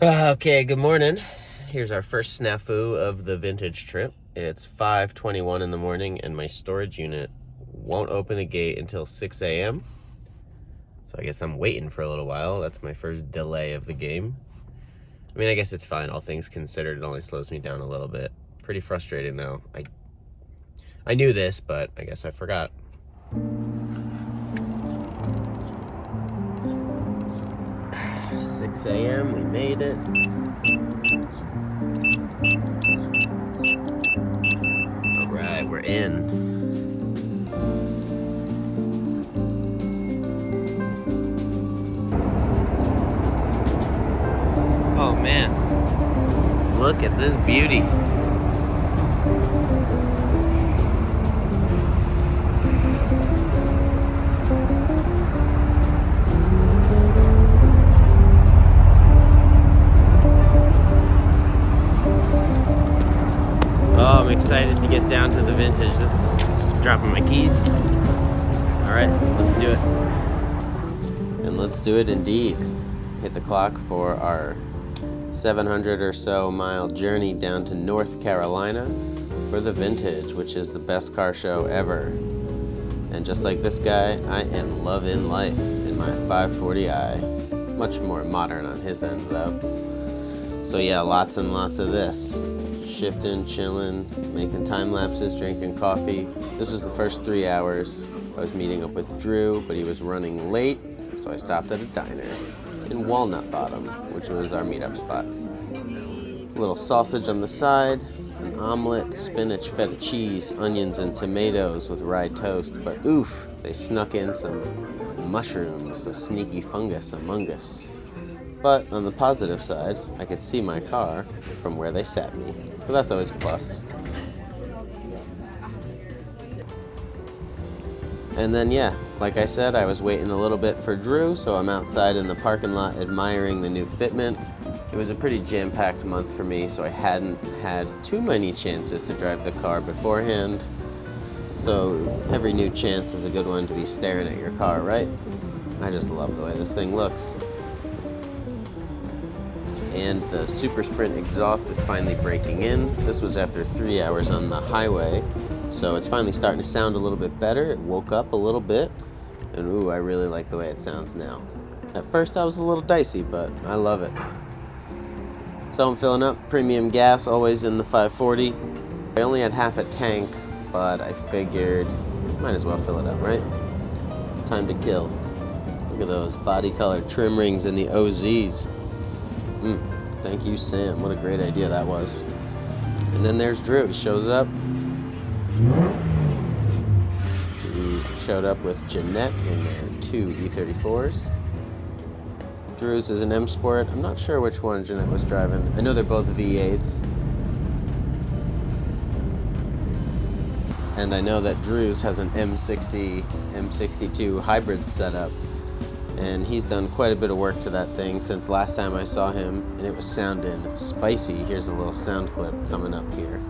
Okay, good morning. Here's our first snafu of the vintage trip. It's 5:21 in the morning and my storage unit won't open the gate until 6 a.m. So I guess I'm waiting for a little while. That's my first delay of the game. I mean, I guess it's fine, all things considered. It only slows me down a little bit. Pretty frustrating though. I knew this, but I guess I forgot. 6 a.m. we made it. All right, we're in. Oh man, look at this beauty. Oh, I'm excited to get down to the vintage. This is dropping my keys. All right, let's do it. And let's do it indeed. Hit the clock for our 700 or so mile journey down to North Carolina for the vintage, which is the best car show ever. And just like this guy, I am loving life in my 540i. Much more modern on his end though. So yeah, lots and lots of this. Shifting, chilling, making time lapses, drinking coffee. This was the first 3 hours. I was meeting up with Drew, but he was running late, so I stopped at a diner in Walnut Bottom, which was our meetup spot. A little sausage on the side, an omelet, spinach, feta cheese, onions, and tomatoes with rye toast. But oof, they snuck in some mushrooms, a sneaky fungus among us. But on the positive side, I could see my car from where they sat me, so that's always a plus. And then yeah, like I said, I was waiting a little bit for Drew, so I'm outside in the parking lot admiring the new fitment. It was a pretty jam-packed month for me, so I hadn't had too many chances to drive the car beforehand. So every new chance is a good one to be staring at your car, right? I just love the way this thing looks. And the Super Sprint exhaust is finally breaking in. This was after 3 hours on the highway, so it's finally starting to sound a little bit better. It woke up a little bit, and ooh, I really like the way it sounds now. At first I was a little dicey, but I love it. So I'm filling up premium gas, always in the 540. I only had half a tank, but I figured might as well fill it up, right? Time to kill. Look at those body color trim rings in the OZs. Thank you, Sam. What a great idea that was. And then there's Drew. He shows up. He showed up with Jeanette in their 2 E34s. Drew's is an M Sport. I'm not sure which one Jeanette was driving. I know they're both V8s. And I know that Drew's has an M60, M62 hybrid setup. And he's done quite a bit of work to that thing since last time I saw him, and it was sounding spicy. Here's a little sound clip coming up here.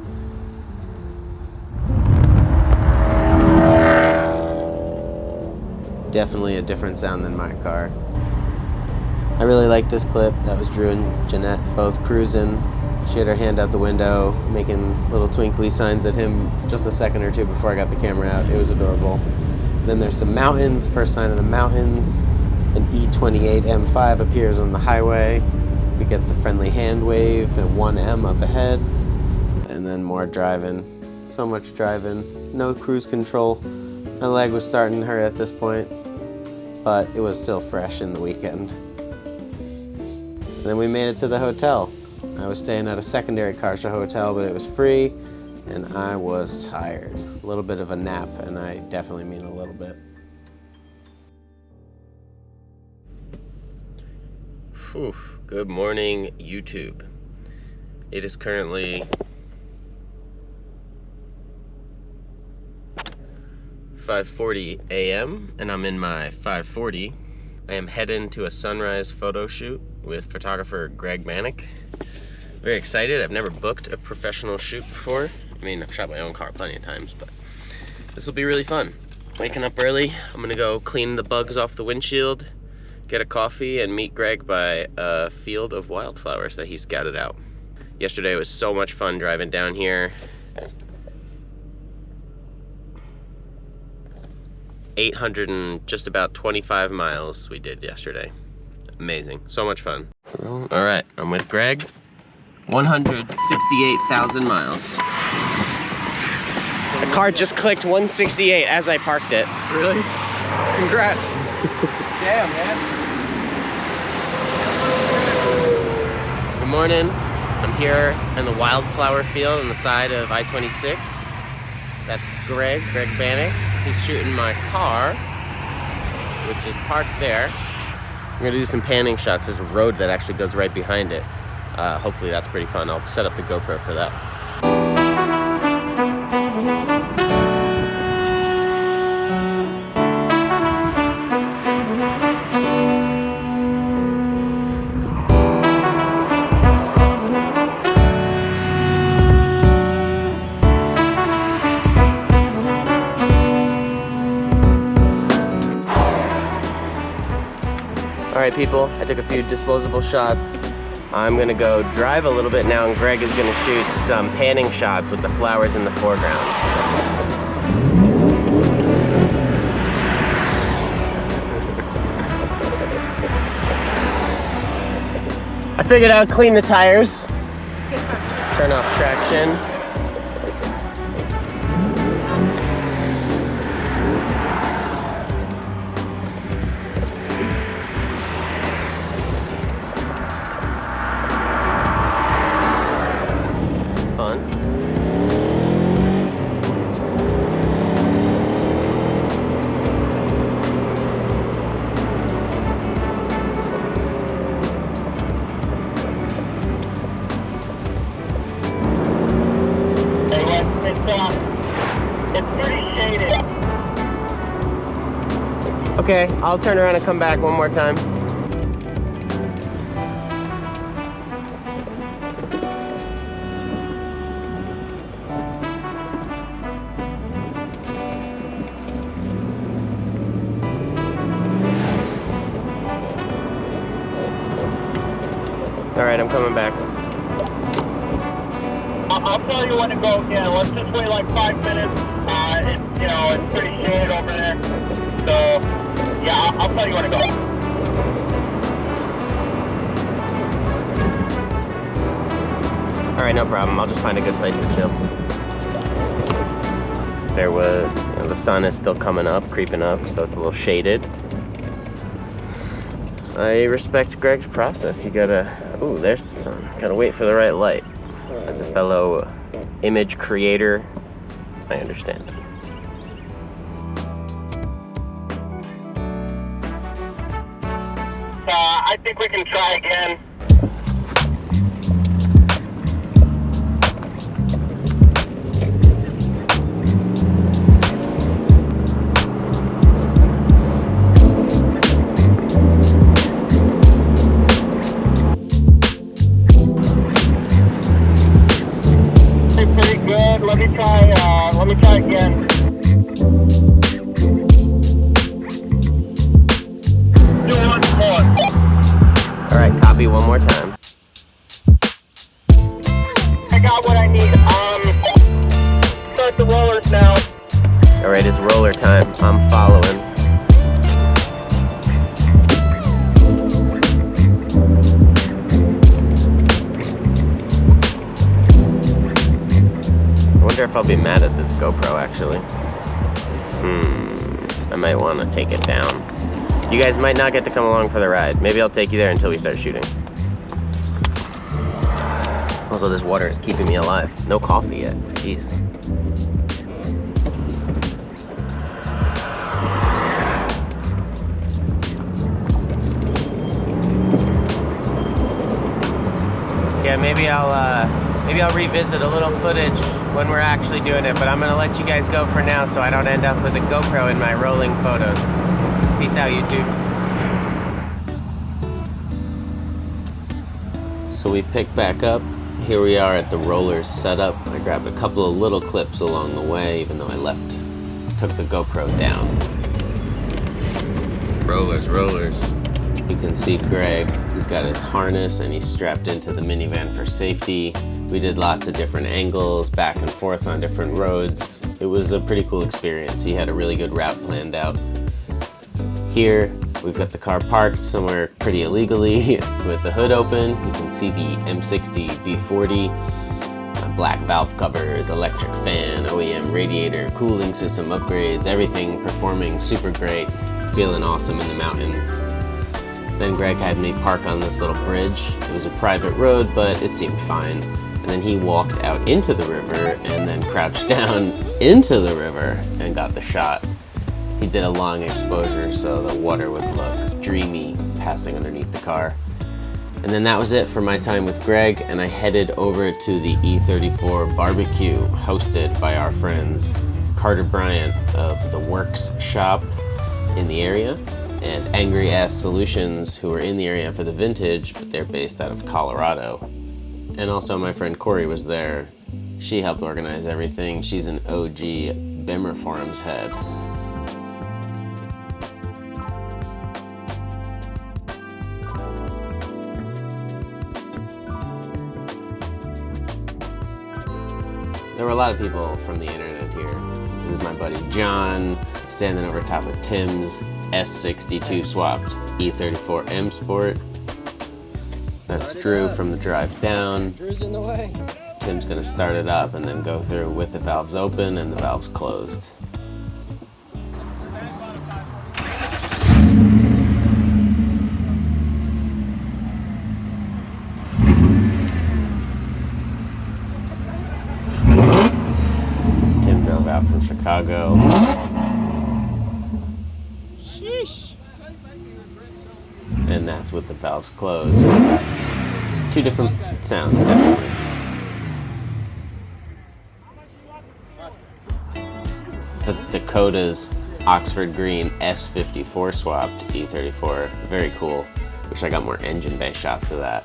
Definitely a different sound than my car. I really like this clip. That was Drew and Jeanette both cruising. She had her hand out the window, making little twinkly signs at him just a second or two before I got the camera out. It was adorable. Then there's some mountains, first sign of the mountains. An E28 M5 appears on the highway. We get the friendly hand wave and 1M up ahead. And then more driving. So much driving. No cruise control. My leg was starting to hurt at this point, but it was still fresh in the weekend. And then we made it to the hotel. I was staying at a secondary car show hotel, but it was free, and I was tired. A little bit of a nap, and I definitely mean a little bit. Whew. Good morning, YouTube. It is currently 5:40 a.m. and I'm in my 540. I am heading to a sunrise photo shoot with photographer Greg Manick. Very excited. I've never booked a professional shoot before. I mean, I've shot my own car plenty of times, but this will be really fun. Waking up early, I'm gonna go clean the bugs off the windshield, get a coffee and meet Greg by a field of wildflowers that he scouted out. Yesterday was so much fun driving down here. 800 and just about 25 miles we did yesterday. Amazing, so much fun. All right, I'm with Greg. 168,000 miles. The car just clicked 168 as I parked it. Really? Congrats. Damn, man. Good morning. I'm here in the wildflower field on the side of I-26. That's Greg Bannock. He's shooting my car, which is parked there. I'm gonna do some panning shots. There's a road that actually goes right behind it. Hopefully that's pretty fun. I'll set up the GoPro for that. All right, people, I took a few disposable shots. I'm gonna go drive a little bit now, and Greg is gonna shoot some panning shots with the flowers in the foreground. I figured I'd clean the tires, turn off traction. It's pretty shaded. Okay, I'll turn around and come back one more time. All right, I'm coming back. I'll tell you when to go again. Let's just wait like 5 minutes. It's pretty shaded over there. So, yeah, I'll tell you when to go. All right, no problem. I'll just find a good place to chill. The sun is still coming up, creeping up, so it's a little shaded. I respect Greg's process. You gotta, ooh, there's the sun. Gotta wait for the right light. As a fellow image creator, I understand. I think we can try again. Pretty good. Let me try again. Do one more. All right, copy one more time. I got what I need. Start the rollers now. All right, it's roller time. I'm following. I wonder if I'll be mad at this GoPro, actually. I might want to take it down. You guys might not get to come along for the ride. Maybe I'll take you there until we start shooting. Also, this water is keeping me alive. No coffee yet. Jeez. Yeah, maybe I'll revisit a little footage when we're actually doing it, but I'm gonna let you guys go for now so I don't end up with a GoPro in my rolling photos. Peace out, YouTube. So we picked back up. Here we are at the rollers setup. I grabbed a couple of little clips along the way, even though I took the GoPro down. Rollers. You can see Greg, he's got his harness and he's strapped into the minivan for safety. We did lots of different angles, back and forth on different roads. It was a pretty cool experience. He had a really good route planned out. Here, we've got the car parked somewhere pretty illegally with the hood open. You can see the M60 B40, black valve covers, electric fan, OEM radiator, cooling system upgrades, everything performing super great, feeling awesome in the mountains. Then Greg had me park on this little bridge. It was a private road, but it seemed fine. And then he walked out into the river and then crouched down into the river and got the shot. He did a long exposure so the water would look dreamy passing underneath the car. And then that was it for my time with Greg, and I headed over to the E34 barbecue hosted by our friends Carter Bryant of the Works shop in the area and Angry Ass Solutions, who were in the area for the vintage, but they're based out of Colorado. And also my friend Corey was there. She helped organize everything. She's an OG Bimmer Forums head. There were a lot of people from the internet here. This is my buddy John, standing over top of Tim's S62 swapped E34 M Sport. That's Drew from the drive down. Drew's in the way. Tim's gonna start it up and then go through with the valves open and the valves closed. Tim drove out from Chicago. Sheesh. And that's with the valves closed. Two different sounds, definitely. That's Dakota's Oxford Green S54 swapped E34. Very cool. Wish I got more engine bay shots of that.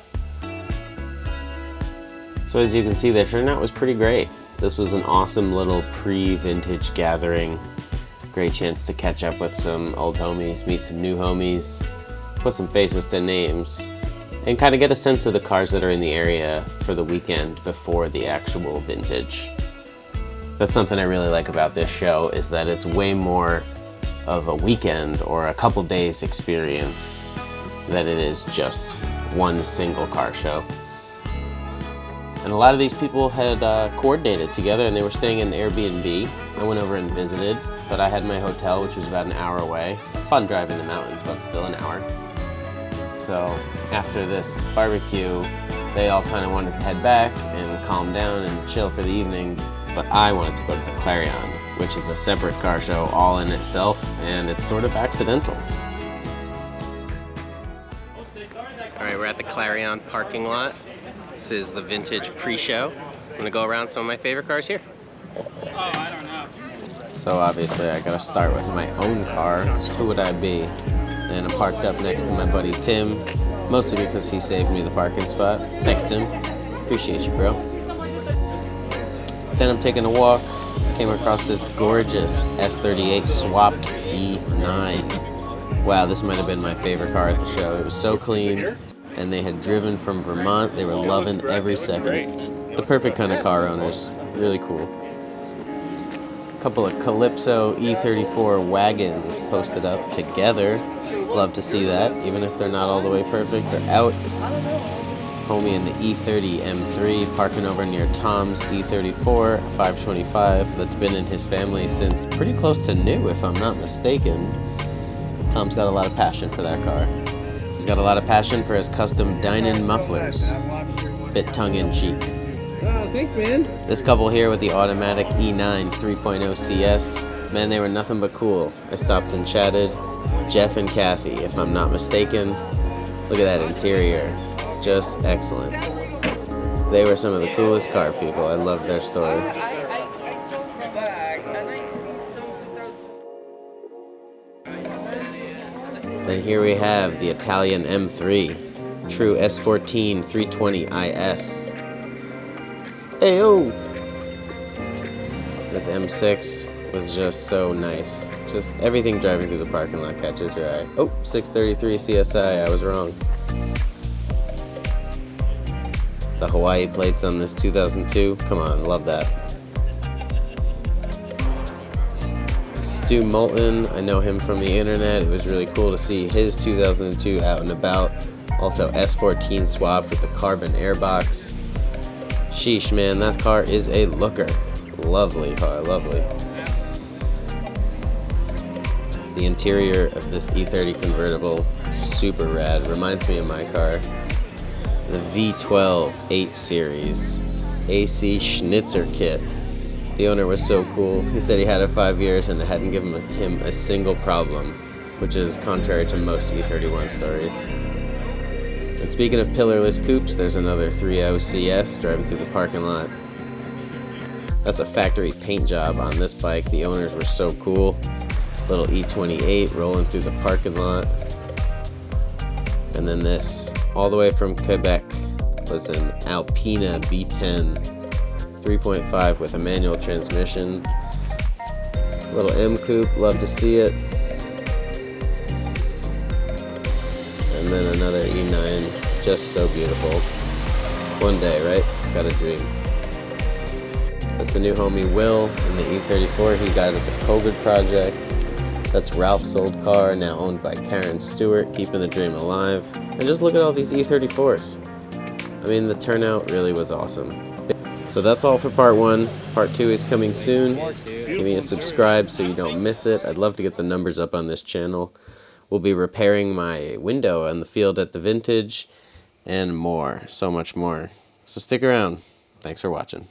So as you can see, the turnout was pretty great. This was an awesome little pre-vintage gathering. Great chance to catch up with some old homies, meet some new homies, put some faces to names, and kind of get a sense of the cars that are in the area for the weekend before the actual vintage. That's something I really like about this show, is that it's way more of a weekend or a couple days experience than it is just one single car show. And a lot of these people had coordinated together and they were staying in an Airbnb. I went over and visited, but I had my hotel, which was about an hour away. Fun drive in the mountains, but still an hour. So after this barbecue, they all kind of wanted to head back and calm down and chill for the evening, but I wanted to go to the Clarion, which is a separate car show all in itself, and it's sort of accidental. All right, we're at the Clarion parking lot. This is the vintage pre-show. I'm gonna go around some of my favorite cars here. Oh, I don't know. So obviously I gotta start with my own car. Who would I be? And I'm parked up next to my buddy Tim, mostly because he saved me the parking spot. Thanks, Tim. Appreciate you, bro. Then I'm taking a walk. Came across this gorgeous S38 swapped E9. Wow, this might have been my favorite car at the show. It was so clean, and they had driven from Vermont. They were loving every second. The perfect kind of car owners. Really cool. A couple of Calypso E34 wagons posted up together. Love to see that, even if they're not all the way perfect. They're out. Homie in the E30 M3 parking over near Tom's E34 525 that's been in his family since pretty close to new, if I'm not mistaken. Tom's got a lot of passion for that car. He's got a lot of passion for his custom Dynan mufflers. Bit tongue-in-cheek. Oh, thanks, man. This couple here with the automatic E9 3.0 CS, man, they were nothing but cool. I stopped and chatted. Jeff and Kathy, if I'm not mistaken. Look at that interior. Just excellent. They were some of the coolest car people. I loved their story. Then here we have the Italian M3, true S14 320 IS. Heyo! This M6 was just so nice. Just everything driving through the parking lot catches your eye. Oh, 633 CSI, I was wrong. The Hawaii plates on this 2002, come on, love that. Stu Moulton, I know him from the internet. It was really cool to see his 2002 out and about. Also S14 swap with the carbon airbox. Sheesh, man, that car is a looker. Lovely car, lovely. The interior of this E30 convertible, super rad. Reminds me of my car. The V12 8 Series AC Schnitzer kit. The owner was so cool. He said he had it 5 years and it hadn't given him a single problem, which is contrary to most E31 stories. And speaking of pillarless coupes, there's another 3.0 CS driving through the parking lot. That's a factory paint job on this bike. The owners were so cool. Little E28 rolling through the parking lot. And then this, all the way from Quebec, was an Alpina B10 3.5 with a manual transmission. Little M coupe, love to see it. And then another E9, just so beautiful. One day, right? Got a dream. That's the new homie Will in the E34. He got it as a COVID project. That's Ralph's old car, now owned by Karen Stewart, keeping the dream alive. And just look at all these E34s. I mean, the turnout really was awesome. So that's all for part 1. Part 2 is coming soon. Give me a subscribe so you don't miss it. I'd love to get the numbers up on this channel. We'll be repairing my window on the field at the Vintage and more, so much more. So stick around. Thanks for watching.